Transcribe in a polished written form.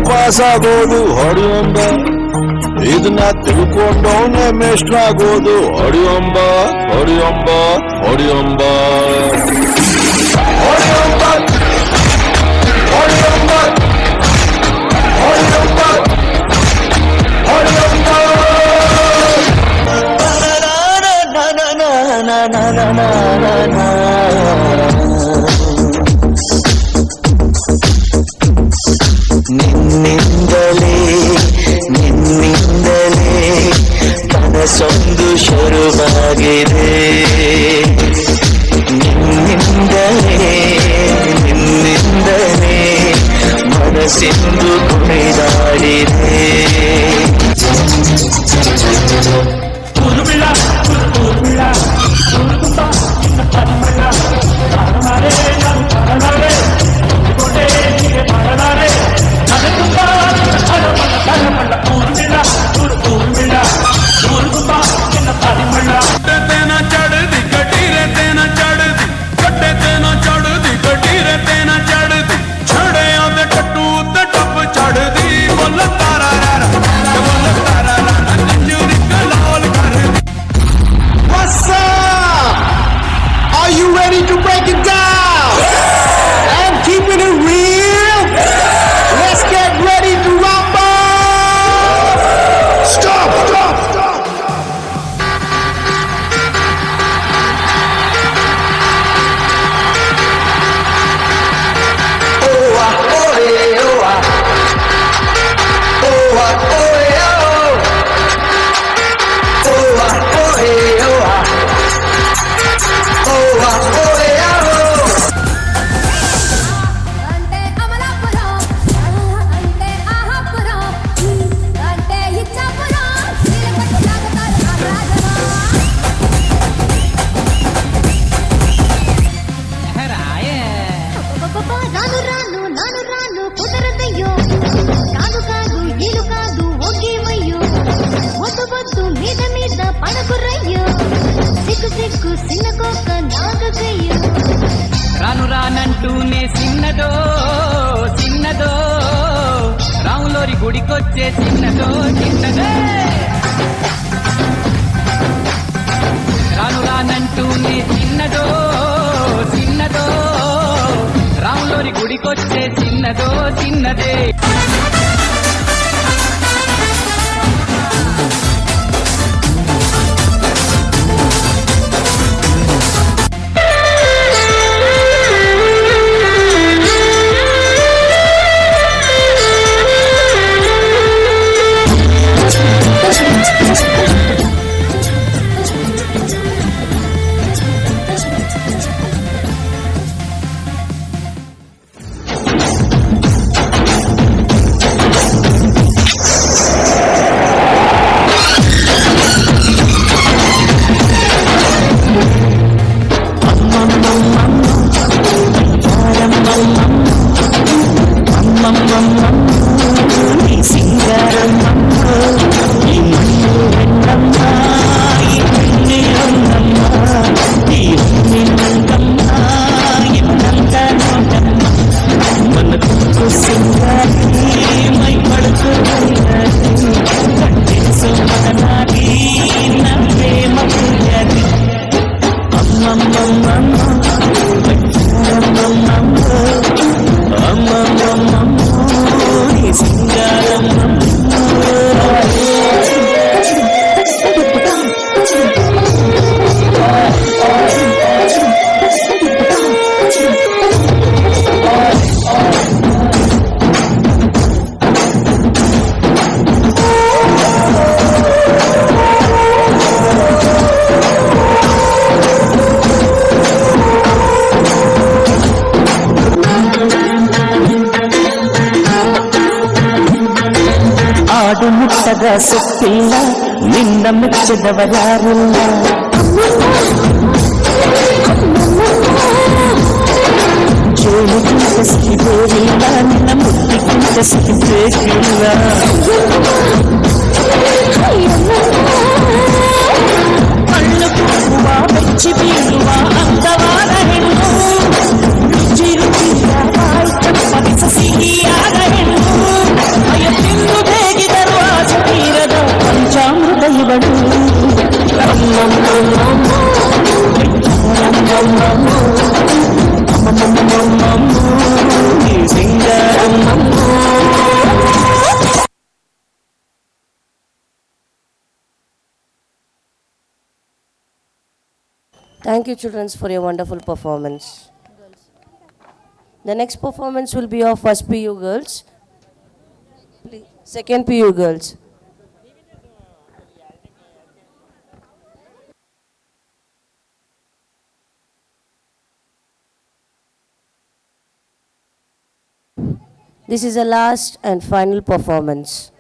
Pass ಆಗೋದು ಹೊಡಿಯೊಂಬ, ಇದನ್ನ ತಿಳ್ಕೊಂಡವನೇ ಮೇಷ್ಟ್ರ ಆಗೋದು ಹೊಡಿಯೊಂಬ ಹೊಡಿಯೊಂಬ ಹೊಡಿಯೊಂಬ ಹೊಡಿಯೊಂಬ ಹೊಡಿಯೊಂಬ ಹೊಡಿಯೊಂಬ ಹೊಡಿಯೊಂಬ. ನಿನ್ನಿಂದಲೇ ನಿನ್ನಿಂದಲೇ ಕನಸೊಂದು ಶುರುವಾಗಿದೆ, ನಿನ್ನಿಂದಲೇ ನಿನ್ನಿಂದಲೇ ಮನಸ್ಸಿಂದು ಕುಣಿದಾಡಿದೆ. రాను రానంటూనే చిన్నదో చిన్నదో రాములోరి గుడికొచ్చే చిన్నదో చిన్నదే, రాను రానంటూనే చిన్నదో చిన్నదో రాములోరి గుడికొచ్చే చిన్నదో చిన్నదే. ಮುಟ್ಟದ ಸೊಪ್ಪಿಲ್ಲ ನಿನ್ನ ಮೆಚ್ಚದವರಾರಿಲ್ಲ, ಜೋಳಿಗಿಂತ ಸಿಹಿಬೇರಿಲ್ಲ ನಿನ್ನ ಮುಟ್ಟಿಗಿಂತ ಸಿಹಿಬೇಕಿಲ್ಲ. ಕಳ್ಳು ಕೂಗುವ ಬೆಚ್ಚಿ ಬೀಳುವ ಅಂದವಾದ ಹೆಣ್ಣು, ರುಚಿ ರುಚಿಯ ಬಾಯಿ ತಪ್ಪದಿಸ ಸಿಹಿಯಾದ ಹೆಣ್ಣು. బంగారు నీ సింగారం Thank you, children, for your wonderful performance. The next performance will be of first PU girls. Please. Second PU girls. This is the last and final performance.